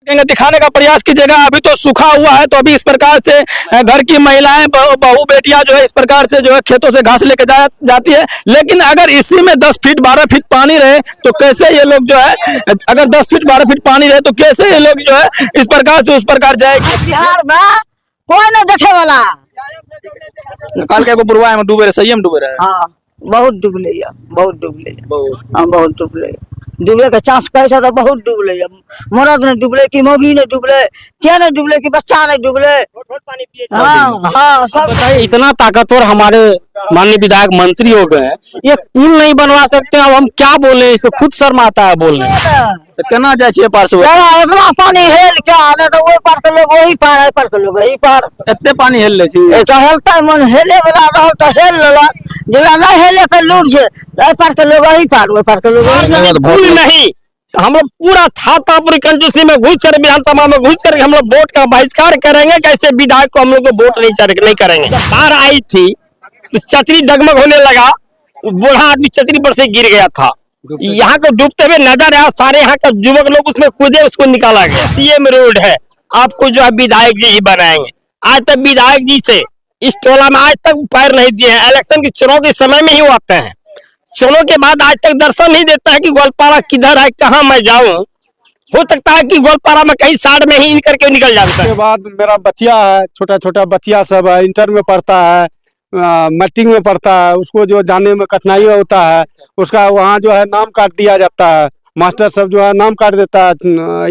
दिखाने का प्रयास कीजिएगा। अभी तो सूखा हुआ है, तो अभी इस प्रकार से घर की महिलाएं बहू बेटियां जो है इस प्रकार से जो है खेतों से घास लेके जाती है। लेकिन अगर इसी में 10 फीट 12 फीट पानी रहे तो कैसे ये लोग जो है, अगर 10 फीट 12 फीट पानी रहे तो कैसे ये लोग जो है इस प्रकार से उस प्रकार जाएगी। बिहार में कोई नहीं देखे वाला। काल के पूर्वा में डूबे रहे, सही में डूबे रहे। हाँ बहुत डूबले, बहुत डूबले, बहुत हाँ बहुत डूबले। डूबे के चांस कैसा तो बहुत डूबले। मर्द ने डूबले की मौगी ने डूबले, क्या नहीं डूबले की बच्चा नहीं डूबले। हाँ हाँ सब। इतना ताकतवर हमारे माननीय विधायक मंत्री हो गए, ये पुल नहीं बनवा सकते। अब हम क्या बोले, इसको खुद शर्म आता है बोलने। तो केना जाए छे पार से? इतना पानी हेल क्या आने तो वो पार के लोग वही पार है, पार के लोग वही पार। इतने पानी हेल ले छी तो हेलता है मन, हेले वाला रहो तो हेल लेला, जरा नहीं हेले के लूट छे तो पार के लोग वही पार, वो पार के लोग पुल नहीं, हम लोग पूरा थातापुर कंजूसी में घुस कर, विधानसभा में घुस कर हम लोग वोट का बहिष्कार करेंगे। कैसे विधायक को हम लोग को वोट नहीं करेंगे। जब बाढ़ आई थी तो छतरी डगमग होने लगा, बूढ़ा आदमी छतरी पर से गिर गया था। यहाँ को डूबते हुए नजर आया, सारे यहाँ का युवक लोग उसमें कूदे, उसको निकाला गया। सीएम रोड है, आपको जो है विधायक जी ही बनाएंगे। आज तक विधायक जी से इस टोला में आज तक पैर नहीं दिए हैं। इलेक्शन के चुनाव के समय में ही वो आते हैं, चुनाव के बाद आज तक दर्शन नहीं देता है कि गोलपारा किधर है, कहाँ मैं जाऊं। हो सकता है कि गोलपारा में कहीं साइड में ही इन करके निकल जाता है। उसके बाद मेरा बच्चिया है, छोटा छोटा बच्चिया सब है, इंटर में पढ़ता है, मैट्रिक में पढ़ता है। उसको जो जाने में कठिनाई होता है, उसका वहाँ जो है नाम काट दिया जाता है। मास्टर सब जो है नाम काट देता है,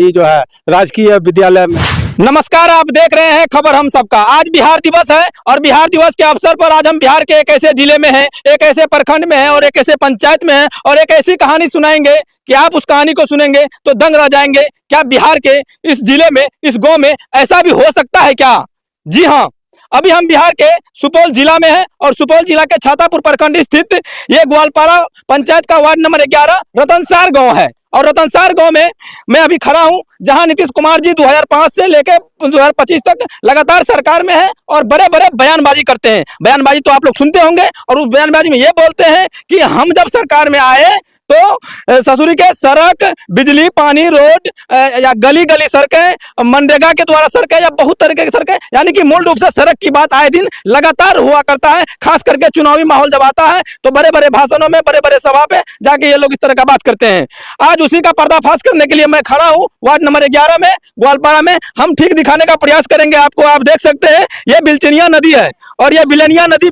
ये जो है राजकीय विद्यालय में। नमस्कार, आप देख रहे हैं खबर हम सबका। आज बिहार दिवस है और बिहार दिवस के अवसर पर आज हम बिहार के एक ऐसे जिले में हैं, एक ऐसे प्रखंड में हैं और एक ऐसे पंचायत में हैं और एक ऐसी कहानी सुनाएंगे कि आप उस कहानी को सुनेंगे तो दंग रह जाएंगे। क्या बिहार के इस जिले में, इस गांव में ऐसा भी हो सकता है क्या? जी हाँ, अभी हम बिहार के सुपौल जिला में हैं और सुपौल जिला के छातापुर प्रखंड स्थित ये ग्वालपारा पंचायत का वार्ड नंबर 11 रतनसार गांव है। और रतनसार गांव में मैं अभी खड़ा हूं, जहां नीतीश कुमार जी 2005 से लेकर 2025 तक लगातार सरकार में है और बड़े बड़े बयानबाजी करते हैं। बयानबाजी तो आप लोग सुनते होंगे और उस बयानबाजी में ये बोलते हैं कि हम जब सरकार में आए तो ससुरी के सड़क, बिजली, पानी, रोड या गली गली सड़कें, मनरेगा के द्वारा सड़कें या बहुत तरीके की सड़कें, यानी कि मूल रूप से सड़क की बात आए दिन लगातार हुआ करता है। खास करके चुनावी माहौल जब आता है तो बड़े बड़े भाषणों में, बड़े बड़े सभा पे जाके ये लोग इस तरह का बात करते हैं। आज उसी का पर्दाफाश करने के लिए मैं खड़ा हूँ वार्ड नंबर 11 में, ग्वालपारा में। हम ठीक दिखाने का प्रयास करेंगे आपको। आप देख सकते हैं ये बिलचनिया नदी है और ये बिलनिया नदी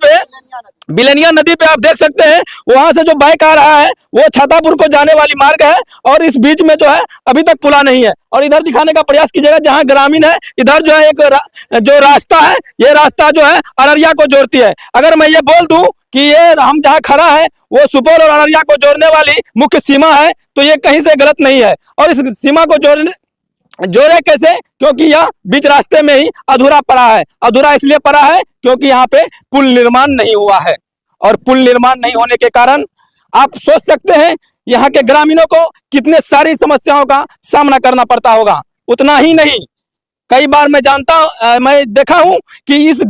पे आप देख सकते हैं वहां से जो बाइक आ रहा है वो छातापुर को जाने वाली मार्ग है और इस बीच में जो है अभी तक पुला नहीं है। और इधर दिखाने का प्रयास कीजिएगा, जहां ग्रामीण है इधर जो है एक जो रास्ता है, ये रास्ता जो है अररिया को जोड़ती है। अगर मैं ये बोल दूं कि ये हम जहाँ खड़ा है वो सुपौल और अररिया को जोड़ने वाली मुख्य सीमा है तो ये कहीं से गलत नहीं है। और इस सीमा को जोड़े कैसे? क्योंकि यह बीच रास्ते में ही अधूरा पड़ा है। अधूरा इसलिए पड़ा है क्योंकि यहाँ पे पुल निर्माण नहीं हुआ है और पुल निर्माण नहीं होने के कारण आप सोच सकते हैं यहाँ के ग्रामीणों को कितने सारी समस्याओं का सामना करना पड़ता होगा। उतना ही नहीं, कई बार मैं देखा हूँ कि इस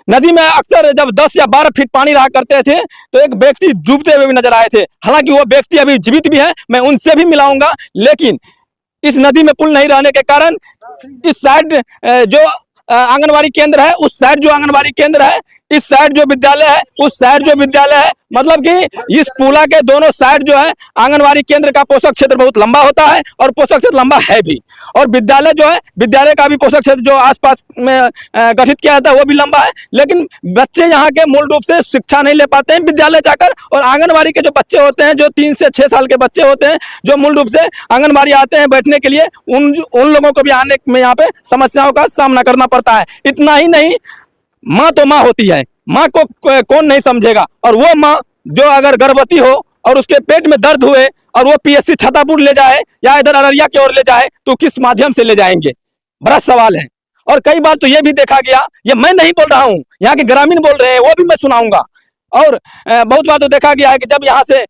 नदी में अक्सर जब 10 या 12 फीट पानी रहा करते थे तो एक व्यक्ति डूबते हुए भी नजर आए थे। हालांकि वो व्यक्ति अभी जीवित भी है, मैं उनसे भी मिलाऊंगा। लेकिन इस नदी में पुल नहीं रहने के कारण इस साइड जो आंगनबाड़ी केंद्र है, उस साइड जो आंगनबाड़ी केंद्र है, इस साइड जो विद्यालय है, उस साइड जो विद्यालय है, मतलब कि इस पुला के दोनों साइड जो है आंगनबाड़ी केंद्र का पोषक क्षेत्र बहुत लंबा होता है और पोषक क्षेत्र लंबा है भी। और विद्यालय जो है, विद्यालय का भी पोषक क्षेत्र जो आसपास में गठित किया जाता है वो भी लंबा है। लेकिन बच्चे यहाँ के मूल रूप से शिक्षा नहीं ले पाते हैं विद्यालय जाकर। और आंगनबाड़ी के जो बच्चे होते हैं, जो 3 से 6 साल के बच्चे होते हैं, जो मूल रूप से आंगनबाड़ी आते हैं बैठने के लिए, उन लोगों को भी आने में यहाँ पे समस्याओं का सामना करना पड़ता है। इतना ही नहीं, माँ तो माँ होती है, माँ को कौन नहीं समझेगा। और वो माँ जो अगर गर्भवती हो और उसके पेट में दर्द हुए और वो पीएचसी छातापुर ले जाए या इधर अररिया की ओर ले जाए तो किस माध्यम से ले जाएंगे? बड़ा सवाल है। और कई बार तो ये भी देखा गया, ये मैं नहीं बोल रहा हूँ, यहाँ के ग्रामीण बोल रहे हैं, वो भी मैं सुनाऊंगा और बहुत बार तो देखा गया है कि जब यहाँ से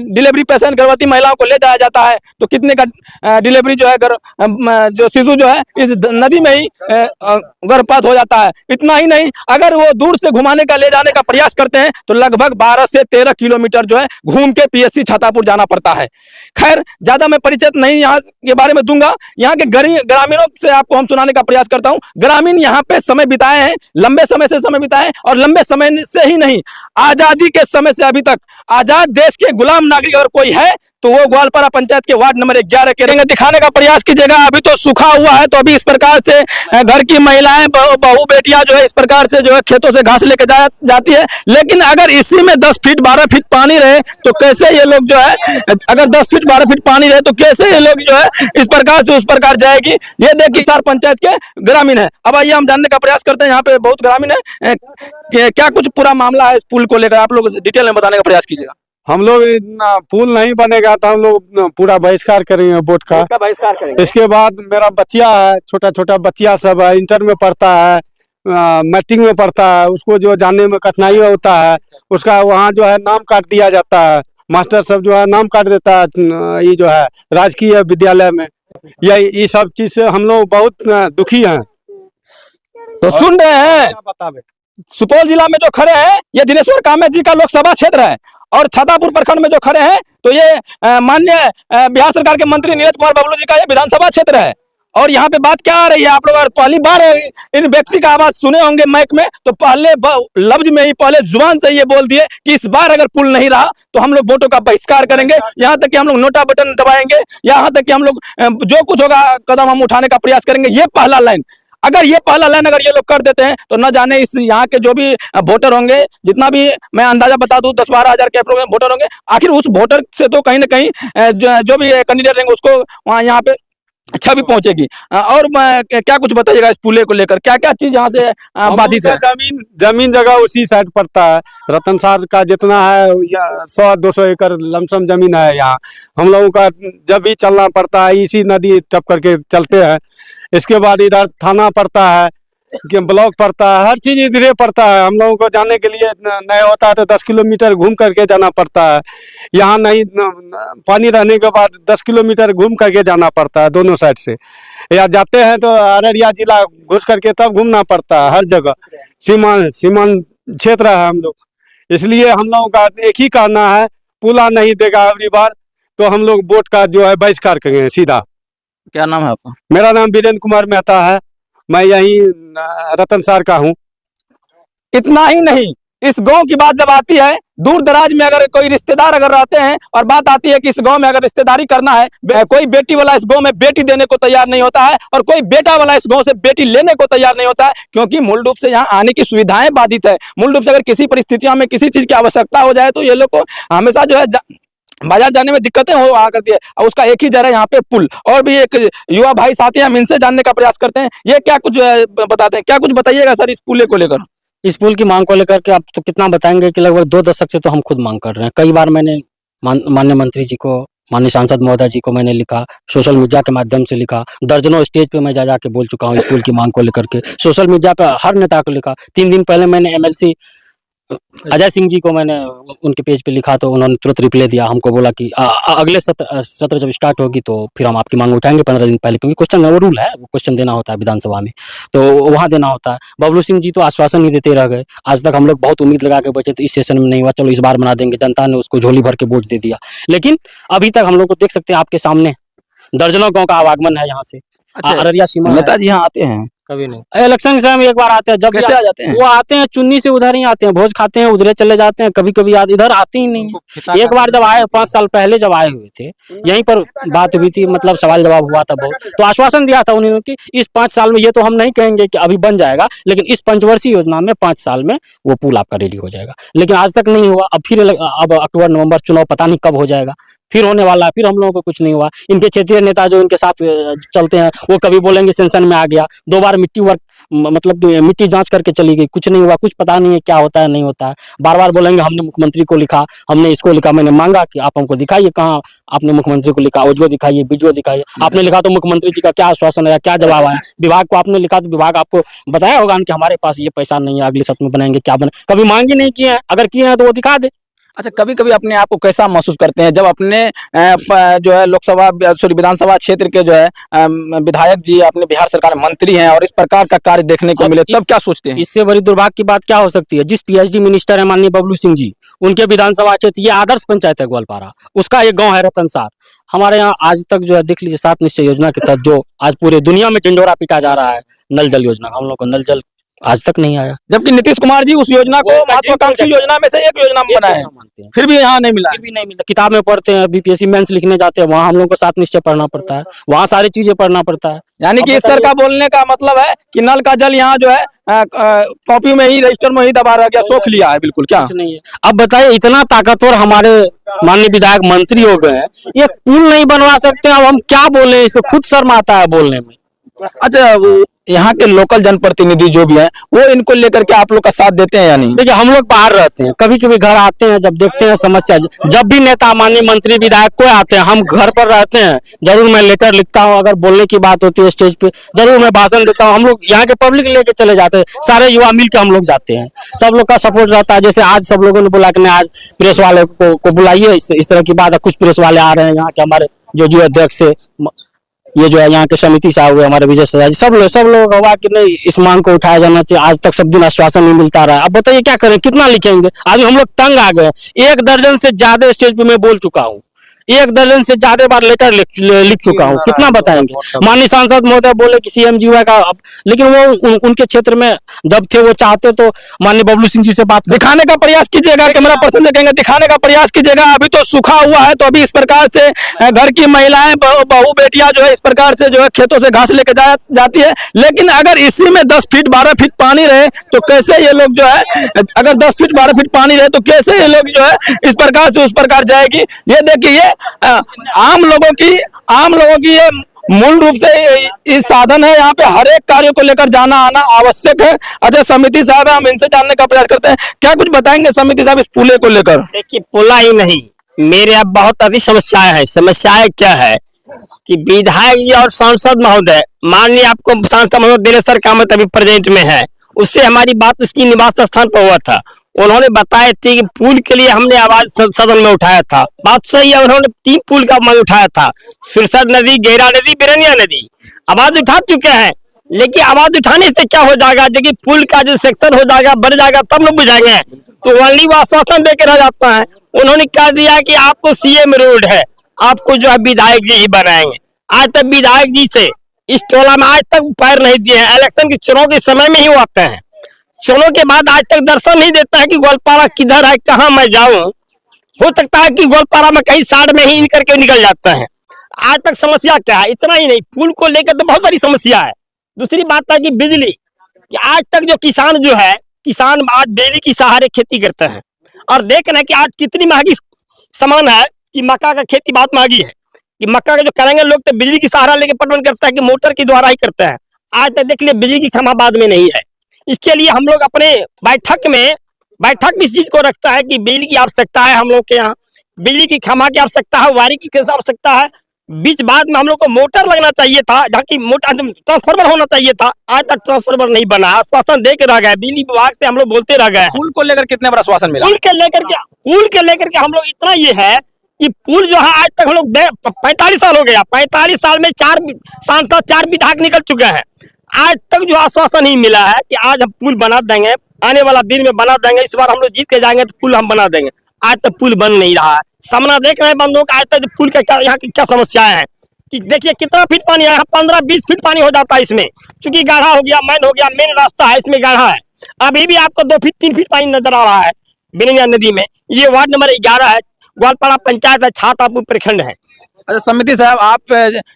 डिलीवरी पेशेंट गर्भवती महिलाओं को ले जाया जाता है तो कितने का डिलीवरी जो है जो शिशु जो है इस नदी में ही गर्भपात हो जाता है। इतना ही नहीं, अगर वो दूर से घुमाने का ले जाने का प्रयास करते हैं तो लगभग 12 से 13 किलोमीटर जो है घूम के पीएचसी छातापुर जाना पड़ता है। खैर ज्यादा मैं परिचय नहीं यहाँ के बारे में दूंगा, यहाँ के ग्रामीणों से आपको हम सुनाने का प्रयास करता हूँ। ग्रामीण यहाँ पे समय बिताए हैं, लंबे समय से समय बिताए हैं, और लंबे समय से ही नहीं, आजादी के समय से अभी तक आजाद देश के गुलाम नागरिक अगर कोई है तो वो ग्वालपारा पंचायत के वार्ड नंबर 11 के रहेंगे। दिखाने का प्रयास कीजिएगा। अभी तो सूखा हुआ है, तो अभी इस प्रकार से घर की महिलाएं बहू बेटियां जो है इस प्रकार से जो है खेतों से घास लेके जाती है। लेकिन अगर इसी में 10 फीट 12 फीट पानी रहे तो कैसे ये लोग जो है, अगर 10 फीट 12 फीट पानी रहे तो कैसे ये लोग जो है इस प्रकार से उस प्रकार जाएगी। ये देखिए सार पंचायत के ग्रामीण है। अब आइए हम जानने का प्रयास करते हैं, यहाँ पे बहुत ग्रामीण है, क्या कुछ पूरा मामला है इस पुल को लेकर, आप लोग डिटेल में बताने का प्रयास कीजिएगा। हम लोग पुल नहीं बनेगा तो हम लोग पूरा बहिष्कार करेंगे बोट का। बहिष्कार करेंगे। इसके बाद मेरा बच्चिया है, छोटा छोटा बच्चिया सब है, इंटर में पढ़ता है, मैट्रिक में पढ़ता है, उसको जो जाने में कठिनाई होता है उसका वहाँ जो है नाम काट दिया जाता है। मास्टर सब जो है नाम काट देता है, ये जो है राजकीय विद्यालय में। ये सब चीज से हम लोग बहुत दुखी हैं। तो सुन रहे हैं, बतावे सुपौल जिला में जो खड़े हैं ये दिनेश्वर कामेत जी का लोकसभा क्षेत्र है, और छातापुर प्रखंड में जो खड़े हैं तो ये माननीय बिहार सरकार के मंत्री नीरज कुमार बबलू जी का ये विधानसभा क्षेत्र है। और यहाँ पे बात क्या आ रही है, आप लोग अगर पहली बार इन व्यक्ति का आवाज सुने होंगे माइक में तो पहले लफ्ज में ही, पहले जुबान से ये बोल दिए कि इस बार अगर पुल नहीं रहा तो हम लोग वोटों का बहिष्कार करेंगे, यहाँ तक कि हम लोग नोटा बटन दबाएंगे, यहाँ तक कि हम लोग जो कुछ होगा कदम हम उठाने का प्रयास करेंगे। ये पहला लाइन, अगर ये पहला लाइन अगर ये लोग कर देते हैं तो न जाने इस यहाँ के जो भी वोटर होंगे, जितना भी मैं अंदाजा बता दूं 10-12 हजार के वोटर होंगे, आखिर उस वोटर से तो कहीं ना कहीं जो भी कैंडिडेट रहेंगे उसको वहाँ यहाँ पे छवि पहुंचेगी। और क्या कुछ बताइएगा इस पुले को लेकर, क्या क्या चीज यहाँ से बाधित है? जमीन जगह उसी साइड पड़ता है। रतनसार का जितना है 100-200 एकड़ लमसम जमीन है यहाँ। हम लोगों का जब भी चलना पड़ता है इसी नदी टप करके चलते हैं। इसके बाद इधर थाना पड़ता है, ब्लॉक पड़ता है, हर चीज इधर पड़ता है। हम लोगों को जाने के लिए नहीं होता है तो 10 किलोमीटर घूम करके जाना पड़ता है। यहाँ नहीं, पानी रहने के बाद 10 किलोमीटर घूम करके जाना पड़ता है दोनों साइड से। या जाते हैं तो अररिया जिला घुस करके तब घूमना पड़ता है। हर जगह सीमांत क्षेत्र है हम लोग, इसलिए हम लोगों का एक ही कहना है, पुला नहीं देगा अगली बार तो हम लोग वोट का जो है बहिष्कार करेंगे सीधा। क्या नाम है आपका? मेरा नाम वीरेंद्र कुमार मेहता है, मैं यही रतनसार का हूँ। इतना ही नहीं, इस गांव की बात जब आती है, दूर दराज में अगर कोई रिश्तेदार अगर रहते हैं और बात आती है कि इस गांव में अगर रिश्तेदारी करना है, कोई बेटी वाला इस गांव में बेटी देने को तैयार नहीं होता है और कोई बेटा वाला इस गांव से बेटी लेने को तैयार नहीं होता है, क्योंकि मूल रूप से यहाँ आने की सुविधाएं बाधित है। मूल रूप से अगर किसी परिस्थितियों में किसी चीज की आवश्यकता हो जाए तो ये लोग को हमेशा जो है बाजार जाने में दिक्कतें हो आ करती है। और उसका एक ही जरा यहाँ पे पुल। और भी एक युवा भाई साथी हैं, हम इनसे जानने का प्रयास करते हैं, ये क्या कुछ बताते हैं, क्या कुछ बताइएगा सर इस पुल को लेकर। इस पुल की मांग को लेकर के आप तो कितना बताएंगे कि लगभग 2 दशक से तो हम खुद मांग कर रहे हैं। कई बार मैंने माननीय मंत्री जी को, माननीय सांसद महोदय जी को मैंने लिखा, सोशल मीडिया के माध्यम से लिखा, दर्जनों स्टेज पे मैं जा के बोल चुका हूँ इस पुल की मांग को लेकर के। सोशल मीडिया पे हर नेता को लिखा। 3 दिन पहले मैंने MLC अजय सिंह जी को मैंने उनके पेज पे लिखा तो उन्होंने तुरंत रिप्लाई दिया, हमको बोला कि अगले सत्र जब स्टार्ट होगी तो फिर हम आपकी मांग उठाएंगे 15 दिन पहले, क्योंकि क्वेश्चन वो रूल है, वो क्वेश्चन देना होता है विधानसभा में तो वहाँ देना होता है। बबलू सिंह जी तो आश्वासन ही देते रह गए। आज तक हम लोग बहुत उम्मीद लगा के बैठे थे इस सेशन में नहीं हुआ, चलो इस बार बना देंगे। जनता ने उसको झोली भर के वोट दे दिया, लेकिन अभी तक हम लोग को देख सकते हैं आपके सामने दर्जनों गाँव का आवागमन है यहाँ से। अररिया सीमा नेताजी यहाँ आते हैं कभी नहीं, इलेक्शन के समय एक बार आते हैं। जब कैसे आ जाते हैं? वो आते हैं चुन्नी से उधर ही आते हैं, भोज खाते हैं उधर चले जाते हैं, कभी कभी इधर आते ही नहीं। एक बार जब आए 5 साल पहले जब आए हुए थे, यहीं पर बात हुई थी, मतलब सवाल जवाब हुआ था बहुत, तो आश्वासन दिया था उन्होंने कि इस 5 साल में, ये तो हम नहीं कहेंगे कि अभी बन जाएगा, लेकिन इस पंचवर्षीय योजना में 5 साल में वो पुल आपका रेडी हो जाएगा, लेकिन आज तक नहीं हुआ। अब फिर अब अक्टूबर नवंबर चुनाव पता नहीं कब हो जाएगा, फिर होने वाला है, फिर हम लोगों को कुछ नहीं हुआ। इनके क्षेत्रीय नेता जो इनके साथ चलते हैं वो कभी बोलेंगे सेंसन में आ गया, 2 बार मिट्टी वर्क मतलब मिट्टी जांच करके चली गई, कुछ नहीं हुआ, कुछ पता नहीं है क्या होता है नहीं होता है। बार बार बोलेंगे हमने मुख्यमंत्री को लिखा, हमने इसको लिखा। मैंने मांगा कि आप हमको दिखाइए कहाँ आपने मुख्यमंत्री को लिखा, ऑडियो दिखाइए, वीडियो दिखाइए। आपने लिखा तो मुख्यमंत्री जी का क्या आश्वासन है, क्या जवाब आया? विभाग को आपने लिखा तो विभाग आपको बताया होगा कि हमारे पास ये पैसा नहीं है, अगले सत्र में बनाएंगे, क्या बने? कभी मांग ही नहीं किए हैं, अगर किए हैं तो वो दिखा दे। अच्छा, कभी कभी अपने आप को कैसा महसूस करते हैं जब अपने जो है लोकसभा सॉरी विधानसभा क्षेत्र के जो है विधायक जी अपने बिहार सरकार में मंत्री हैं और इस प्रकार का कार्य देखने को मिले, तब क्या सोचते हैं? इससे बड़ी दुर्भाग्य की बात क्या हो सकती है? जिस पीएचडी मिनिस्टर है माननीय बबलू सिंह जी, उनके विधानसभा क्षेत्र ये आदर्श पंचायत है ग्वालपारा, उसका एक गांव है रतनसार। हमारे यहाँ आज तक जो है देख लीजिए 7 निश्चय योजना के तहत जो आज पूरे दुनिया में ढिंढोरा पीटा जा रहा है नल जल योजना, हम लोग को नल जल आज तक नहीं आया। जबकि नीतीश कुमार जी उस योजना को महत्वाकांक्षी योजना में से एक योजना बनाए हैं, मानते हैं, फिर भी यहाँ नहीं मिला। फिर भी नहीं मिलता। किताब में पढ़ते हैं, बीपीएससी मेंस लिखने जाते हैं, वहाँ हम लोग को 7 निश्चय पढ़ना पड़ता है, वहाँ सारी चीजें पढ़ना पड़ता है। यानी कि अब इस सर का बोलने का मतलब है कि नल का जल यहाँ जो है कॉपी में ही रजिस्टर में ही दबा रह गया, सोख लिया है बिल्कुल, क्या कुछ नहीं है। अब बताइए इतना ताकतवर हमारे माननीय विधायक मंत्री हो गए हैं, ये पुल नहीं बनवा सकते हैं, अब हम क्या बोले? इस पे खुद शर्म आता है बोलने में। अच्छा, यहाँ के लोकल जनप्रतिनिधि जो भी हैं वो इनको लेकर के आप लोग का साथ देते हैं या नहीं? देखिए हम लोग बाहर रहते हैं, कभी कभी घर आते हैं, जब देखते हैं समस्या, जब भी नेता माननीय मंत्री विधायक कोई आते हैं, हम घर पर रहते हैं, जरूर मैं लेटर लिखता हूँ, अगर बोलने की बात होती है स्टेज पे जरूर मैं भाषण देता हूँ। हम लोग यहाँ के पब्लिक लेके चले जाते हैं, सारे युवा मिल के हम लोग जाते हैं, सब लोग का सपोर्ट रहता है। जैसे आज सब लोगों ने बोला कि नहीं आज प्रेस वाले को बुलाइए, इस तरह की बात है। कुछ प्रेस वाले आ रहे हैं, यहाँ के हमारे जो अध्यक्ष से ये जो है यहाँ के समिति साहब हुए हमारे विजय सजा जी, सब लोग हुआ कि नहीं इस मांग को उठाया जाना चाहिए। आज तक सब दिन आश्वासन नहीं मिलता रहा। अब बताइए क्या करें, कितना लिखेंगे? आज हम लोग तंग आ गए। 1 दर्जन से ज्यादा स्टेज पे मैं बोल चुका हूँ, 1 दर्जन से ज्यादा बार लेटर लिख चुका हूँ, कितना बताएंगे? माननीय सांसद महोदय बोले कि सीएम जी हुआ का, लेकिन वो उनके क्षेत्र में जब थे वो चाहते तो माननीय बबलू सिंह जी से बात दिखाने का प्रयास कीजिएगा, कैमरा पर्सन से कहेंगे दिखाने का प्रयास कीजिएगा। अभी तो सूखा हुआ है, तो अभी इस प्रकार से घर की महिलाएं बहू बेटियां जो है इस प्रकार से जो है खेतों से घास लेके जाती है। लेकिन अगर इसी में 10 फीट 12 फीट पानी रहे तो कैसे ये लोग जो है, अगर 10 फीट 12 फीट पानी रहे तो कैसे ये लोग जो है इस प्रकार से उस प्रकार जाएगी? ये देखिए आम लोगों की ये मूल रूप से इस साधन है। यहाँ पे हर एक कार्य को लेकर जाना आना आवश्यक है। अच्छा, समिति साहब हम इनसे जानने का प्रयास करते हैं, क्या कुछ बताएंगे समिति साहब इस पुले को लेकर? देखिए पुला ही नहीं, मेरे अब बहुत अधिक समस्याएं हैं। समस्याएं क्या है कि विधायक जी और सांसद महोदय, माननीय आपको सांसद महोदय दिनेश्वर कामत अभी प्रेजेंट में है, उससे हमारी बात उसकी निवास स्थान पर हुआ था। उन्होंने बताया थी कि पुल के लिए हमने आवाज सदन में उठाया था, बात सही है। उन्होंने 3 पुल का मांग उठाया था, सिरसर नदी, गैरा नदी, बिरनिया नदी, आवाज उठा चुके हैं। लेकिन आवाज उठाने से क्या हो जाएगा? देखिए पुल का जो सेक्शन हो जाएगा, बढ़ जाएगा, तब लोग बुझाएंगे। तो वही वो आश्वासन देकर रह जाता है। उन्होंने कह दिया कि आपको सीएम रोड है, आपको जो है विधायक जी ही बनाएंगे। आज तक विधायक जी से इस टोला में आज तक पैर नहीं दिए हैं। इलेक्शन के चुनाव के समय में ही वो आते हैं, चुनाव के बाद आज तक दर्शन नहीं देता है कि ग्वालपारा किधर है, कहाँ मैं जाऊं। हो सकता है कि ग्वालपारा में कहीं साइड में ही करके निकल जाता है। आज तक समस्या क्या है? इतना ही नहीं, पुल को लेकर तो बहुत बड़ी समस्या है। दूसरी बात है कि बिजली, कि आज तक जो किसान जो है, किसान आज बिजली की सहारे खेती करते हैं और देख रहे हैं कि आज कितनी महंगी सामान है कि मक्का का खेती बहुत महंगी है। कि मक्का का जो करेंगे लोग तो बिजली की सहारा लेके पटवन करता है कि मोटर के द्वारा ही करते हैं। आज तक देख लिया बिजली की खमाबाद में नहीं है। इसके लिए हम लोग अपने बैठक भी इस चीज को रखता है कि बिजली की आवश्यकता है। हम लोग के यहाँ बिजली की खमा की आवश्यकता है, वायरिंग की आवश्यकता है। बीच बाद में हम लोग को मोटर लगना चाहिए था, जहाँ की मोटर ट्रांसफार्मर होना चाहिए था। आज तक ट्रांसफार्मर नहीं बना, आश्वासन दे के रह गए। बिजली विभाग से हम लोग बोलते रह गए। पुल को लेकर कितने बड़ा आश्वासन मिला? पुल के लेकर के हम लोग इतना ये है कि पुल जो है आज तक हम लोग 45 साल हो गया, 45 साल में 4 सांसद 4 विधायक निकल चुके हैं। आज तक जो आश्वासन नहीं मिला है कि आज हम पुल बना देंगे, आने वाला दिन में बना देंगे, इस बार हम लोग जीत के जाएंगे तो पुल हम बना देंगे। आज तक पुल बन नहीं रहा है। सामना देख रहे हैं बंदों का। आज तक पुल का यहाँ की क्या समस्याएं हैं कि देखिए कितना फीट पानी है, 15-20 फीट पानी हो जाता है इसमें, क्योंकि गाढ़ा हो गया, मैन हो गया, मेन रास्ता है, इसमें गाढ़ा है। अभी भी आपको 2 फीट 3 फीट पानी नजर आ रहा है बिरनिया नदी में। ये वार्ड नंबर 11 है, ग्वालपारा पंचायत है, छातापुर प्रखंड है। अच्छा समिति साहब, आप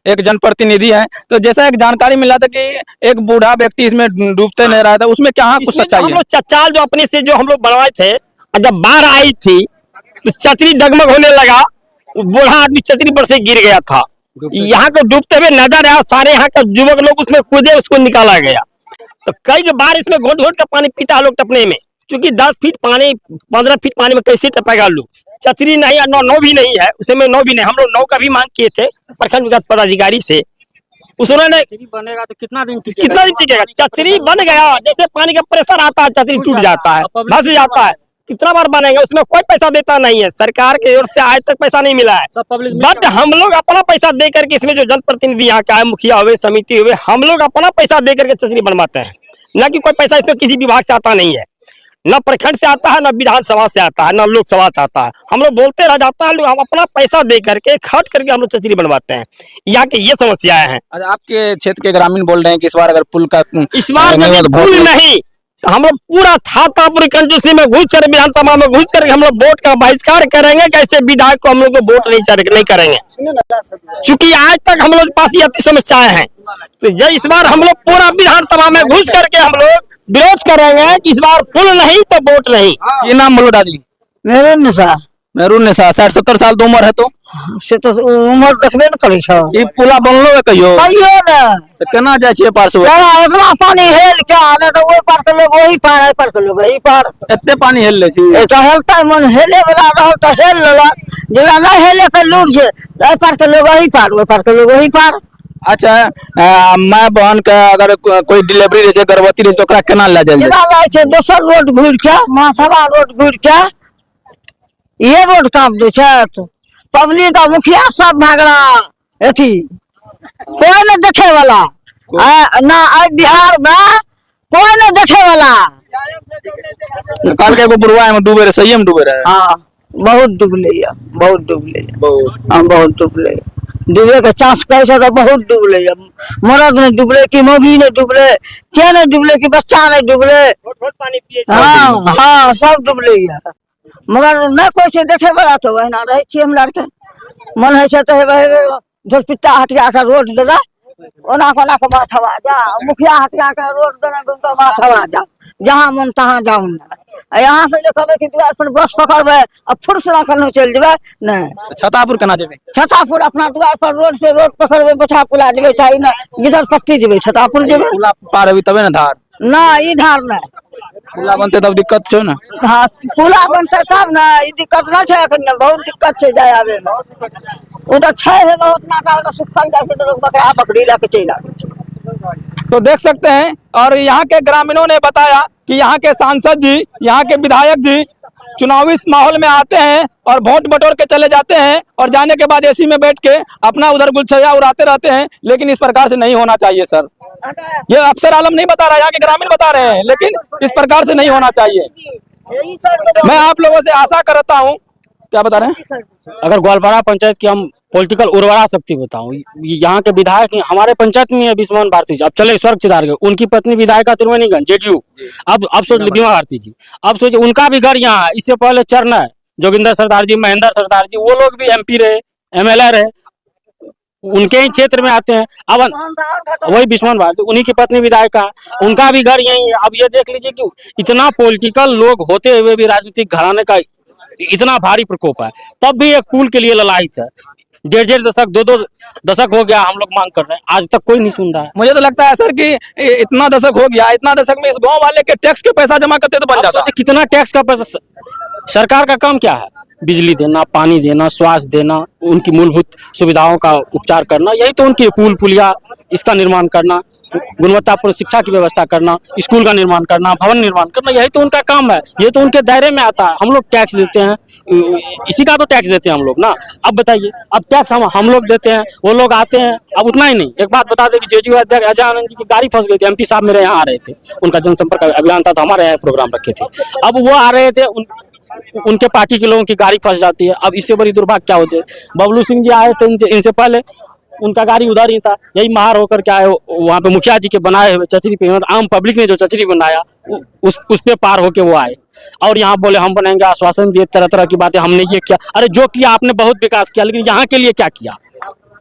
एक जनप्रतिनिधि हैं, तो जैसा एक जानकारी मिला था कि एक बूढ़ा व्यक्ति इसमें डूबते नहीं रहा था, उसमें क्या कुछ सच्चाई है? हम लोग चचाल जो अपने से जो हम लोग बनवाए थे, जब बाढ़ आई थी तो छतरी डगमग होने लगा, बूढ़ा आदमी छतरी पर से गिर गया था, यहाँ को डूबते हुए नजर आया, सारे यहाँ का युवक लोग उसमें कूदे, उसको निकाला गया। तो कई बार इसमें घोट घोट का पानी पीता है लोग टपने में, क्योंकि 10 फीट पानी 15 फीट पानी में कैसे टपेगा लोग। छतरी नहीं है, नौ भी नहीं है, उसमें नौ भी नहीं। हम लोग नौ का भी मांग किए थे प्रखंड विकास पदाधिकारी से, उन्होंने बनेगा तो कितना दिन टिकेगा। छतरी बन गया, जैसे पानी का प्रेशर आता है छतरी टूट जाता है, धस जाता है। कितना बार बनेगा, उसमें कोई पैसा देता नहीं है, सरकार की ओर से आज तक पैसा नहीं मिला है। बट हम लोग अपना पैसा दे करके, इसमें जो जनप्रतिनिधि यहाँ का है, मुखिया हुए, समिति हुए, हम लोग अपना पैसा दे करके छतरी बनवाते हैं, न कि कोई पैसा इसमें किसी विभाग से आता नहीं है, न प्रखंड से आता है, न विधानसभा से आता है, न लोकसभा से आता है। हम लोग बोलते रह जाता है, लोग हम अपना पैसा दे करके खर्च करके हम लोग छतरी बनवाते हैं। यहाँ की ये समस्याएं हैं। अच्छा, आपके क्षेत्र के ग्रामीण बोल रहे हैं कि इस बार अगर पुल का इस बार यदि पुल नहीं तो हम लोग पूरा थातापुर कंजूसी में घुस कर, विधानसभा में घुस कर हम लोग वोट का बहिष्कार करेंगे। कैसे विधायक को हम लोग को वोट नहीं करेंगे, क्योंकि आज तक हम लोग के पास ये समस्याएं हैं। तो इस बार हम लोग पूरा विधानसभा में घुस करके हम लोग विरोध करेंगे कि इस बार पुल नहीं तो वोट नहीं। ये नाम बोलो दादी। मेरे निशा मेरून ने 60-70 साल तो उम्र है, तो से तो उम्र देखबे न करे छो। ई पुला बनलो है कहियो न तो केना जाय छियै पार से? इतना पानी हेल के आने तो वो पार के लोग वही पार है, पार के लोग वही पार। एते पानी हेल ले छी? ऐसा हेलता मन हेले वाला रहल तो हेल लेला, जेना नहीं हेले के लूट छे तो पार के लोग वही पार, वो पार के लोग वही पार। अच्छा, माँ बहन के अगर कोई डिलीवरी रहे छै, गर्भवती रहे छै, तो ओकरा केना ले जाय? केना लाय छे दोसर रोड घुर के, माथवा रोड घुर के ये रोड काम दे छत। पब्लिक का मुखिया सब भागला एथी, कोई न देखे वाला ना आज बिहार में कोई न देखे वाला। काल के एगो बुढ़वा में डूबे रहे, सही में डूबे रहे। हाँ बहुत डूबले है, बहुत डूबले है, हाँ बहुत डूबले है। डूबे के चांस करे छे तो बहुत डूबले है। मर्द ने डूबले की मौगी ने डूबले, के ने डूबले की बच्चा ने डूबले, हाँ हाँ सब डूबले है। मगर न कोई से देखे वाला तो वही ना रहे छी हमरा के। मन है तो झोलपिट्टा हटिया के रोड देला, ओना कोना के माथवा जा, मुखिया हटिया के रोड देना गुमटा माथवा जा, जहाँ मन तहाँ जाऊं ना। यहाँ से जो कहबे कि द्वार पर बस पकड़बे अब फुर से रखल चल जेबे नहीं। छतापुर केना जेबे? छतापुर अपना द्वार पर रोड से रोड पकड़बे, बछा पुला जेबे, चाहे ना गिदर पट्टी जेबे, छतापुर जेबे। पुला पार होई तबे ना धार ना इधर ना पुला बनते तब दिक्कत छो ना। हाँ पुला बनते तब ना, ई दिक्कत ना छे अखन, बहुत दिक्कत छे जाय आवे में। उधर छे है बहुत नाटा, उधर सुखल जाय छे तो लोग बकरा बकरी लेके चल आवे। तो देख सकते हैं, और यहाँ के ग्रामीणों ने बताया कि यहाँ के सांसद जी, यहाँ के विधायक जी चुनावी माहौल में आते हैं और वोट बटोर के चले जाते हैं, और जाने के बाद एसी में बैठ के अपना उधर गुलछैया उड़ाते रहते हैं। लेकिन इस प्रकार से नहीं होना चाहिए सर। ये अफसर आलम नहीं बता रहा, यहाँ के ग्रामीण बता रहे हैं, लेकिन इस प्रकार से नहीं होना चाहिए। मैं आप लोगों से आशा करता हूँ, क्या बता रहे हैं? अगर ग्वालपाड़ा पंचायत की हम पॉलिटिकल उर्वरा शक्ति बताऊं, यहाँ के विधायक हमारे पंचायत में है विस्मान भारती जी, अब चले स्वर्ग सिधार गए, उनकी पत्नी विधायिका त्रिवेणीगंज जेडीयू। अब सोच लीजिए बीमा भारती जी, अब सोचिए उनका भी घर यहाँ है। इससे पहले चरण है जोगिंदर सरदार जी, महेंद्र सरदार जी, वो लोग भी MP रहे, MLA रहे, उनके ही क्षेत्र में आते हैं। अब वही विस्मान भारती, उन्हीं की पत्नी विधायिका, उनका भी घर यही है। अब ये देख लीजिए कि इतना पॉलिटिकल लोग होते हुए भी राजनीतिक घराने का इतना भारी प्रकोप है, तब भी एक पुल के लिए ललायत है। 1.5 दशक 2 दशक हो गया हम लोग मांग कर रहे हैं, आज तक कोई नहीं सुन रहा है। मुझे तो लगता है सर कि इतना दशक हो गया, इतना दशक में इस गांव वाले के टैक्स के पैसा जमा करते तो बन जाता। कितना टैक्स का पैसा, सरकार का काम क्या है? बिजली देना, पानी देना, स्वास्थ्य देना, उनकी मूलभूत सुविधाओं का उपचार करना, यही तो उनकी पुल पुलिया इसका निर्माण करना, गुणवत्तापूर्ण शिक्षा की व्यवस्था करना, स्कूल का निर्माण करना, भवन निर्माण करना, यही तो उनका काम है। ये तो उनके दायरे में आता है। हम लोग टैक्स देते हैं, इसी का तो टैक्स देते हैं हम लोग ना। अब बताइए, अब टैक्स हम लोग देते हैं, वो लोग आते हैं। अब उतना ही नहीं, एक बात बता दें कि जेडीयू अध्यक्ष अजय आनंद जी की गाड़ी फंस गई थी, MP साहब मेरे यहाँ आ रहे थे, उनका जनसंपर्क अभियान था तो हमारे यहाँ प्रोग्राम रखे थे। अब वो आ रहे थे, उनके पार्टी के लोगों की गाड़ी फंस जाती है। अब इससे बड़ी दुर्भाग्य क्या होती है? बबलू सिंह जी आए थे, इनसे पहले उनका गाड़ी उधर ही था, यही महार होकर के आए, वहाँ पे मुखिया जी के बनाए हुए चचरी पे, आम पब्लिक ने जो चचरी बनाया उस पे पार होके वो आए, और यहाँ बोले हम बनाएंगे, आश्वासन दिए, तरह तरह की बातें। हमने ये किया, अरे जो किया आपने बहुत विकास किया, लेकिन यहाँ के लिए क्या किया?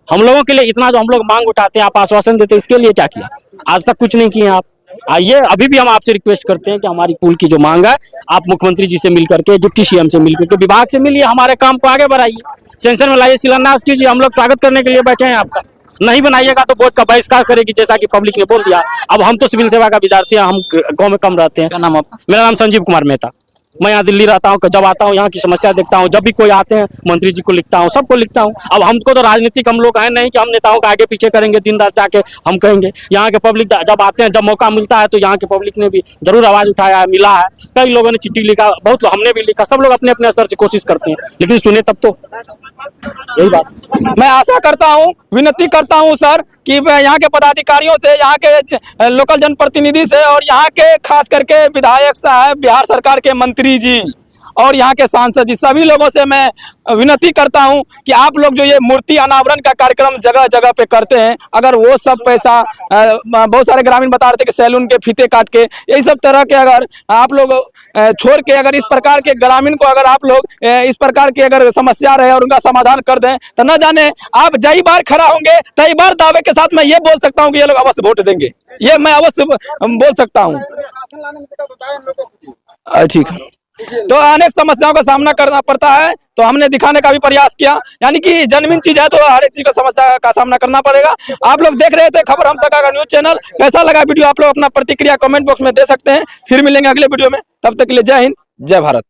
हम लोगों के लिए इतना जो हम लोग मांग उठाते हैं, आप आश्वासन देते, इसके लिए क्या किया? आज तक कुछ नहीं किए आप। आइए, अभी भी हम आपसे रिक्वेस्ट करते हैं कि हमारी पुल की जो मांग है, आप मुख्यमंत्री जी से मिल करके, डिप्टी सीएम से मिल करके, विभाग से मिलिए, हमारे काम को आगे बढ़ाइए, सेंसर में लाइए, शिलान्यास कीजिए, हम लोग स्वागत करने के लिए बैठे हैं आपका। नहीं बनाइएगा तो वोट का बहिष्कार करेगी, जैसा कि पब्लिक ने बोल दिया। अब हम तो सिविल सेवा का विद्यार्थी हैं, हम गाँव में कम रहते हैं। क्या नाम आपका? मेरा नाम संजीव कुमार मेहता। मैं यहाँ दिल्ली रहता हूँ, जब आता हूँ यहाँ की समस्या देखता हूँ, जब भी कोई आते हैं मंत्री जी को लिखता हूँ, सबको लिखता हूँ। अब हमको तो राजनीतिक हम लोग हैं नहीं कि हम नेताओं का आगे पीछे करेंगे, दिन रात जाके हम कहेंगे। यहाँ के पब्लिक जब आते हैं, जब मौका मिलता है तो यहाँ के पब्लिक ने भी जरूर आवाज उठाया है, मिला है, कई लोगों ने चिट्ठी लिखा, बहुत हमने भी लिखा, सब लोग अपने अपने स्तर से कोशिश करते हैं, लेकिन सुने तब तो। यही बात मैं आशा करता हूं, विनती करता हूं सर कि मैं यहाँ के पदाधिकारियों से, यहाँ के लोकल जनप्रतिनिधि से और यहाँ के खास करके विधायक साहब, बिहार सरकार के मंत्री जी और यहाँ के सांसद जी, सभी लोगों से मैं विनती करता हूं कि आप लोग जो ये मूर्ति अनावरण का कार्यक्रम जगह जगह पे करते हैं, अगर वो सब पैसा बहुत सारे ग्रामीण बता रहे थे कि सैलून के फीते काट के, यही सब तरह के अगर आप लोग छोड़ के अगर इस प्रकार के ग्रामीण को अगर आप लोग इस प्रकार की अगर समस्या रहे और उनका समाधान कर दें, तो न जाने आप जई बार खड़ा होंगे तई बार दावे के साथ मैं ये बोल सकता हूँ कि ये लोग अवश्य वोट देंगे, ये मैं अवश्य बोल सकता हूँ। ठीक है, तो अनेक समस्याओं का सामना करना पड़ता है, तो हमने दिखाने का भी प्रयास किया, यानी कि जन्मदीन चीज है तो हर एक चीज का समस्या का सामना करना पड़ेगा। आप लोग देख रहे थे खबर हम सका का न्यूज चैनल। कैसा लगा वीडियो, आप लोग अपना प्रतिक्रिया कमेंट बॉक्स में दे सकते हैं। फिर मिलेंगे अगले वीडियो में, तब तक के लिए जय हिंद, जय भारत।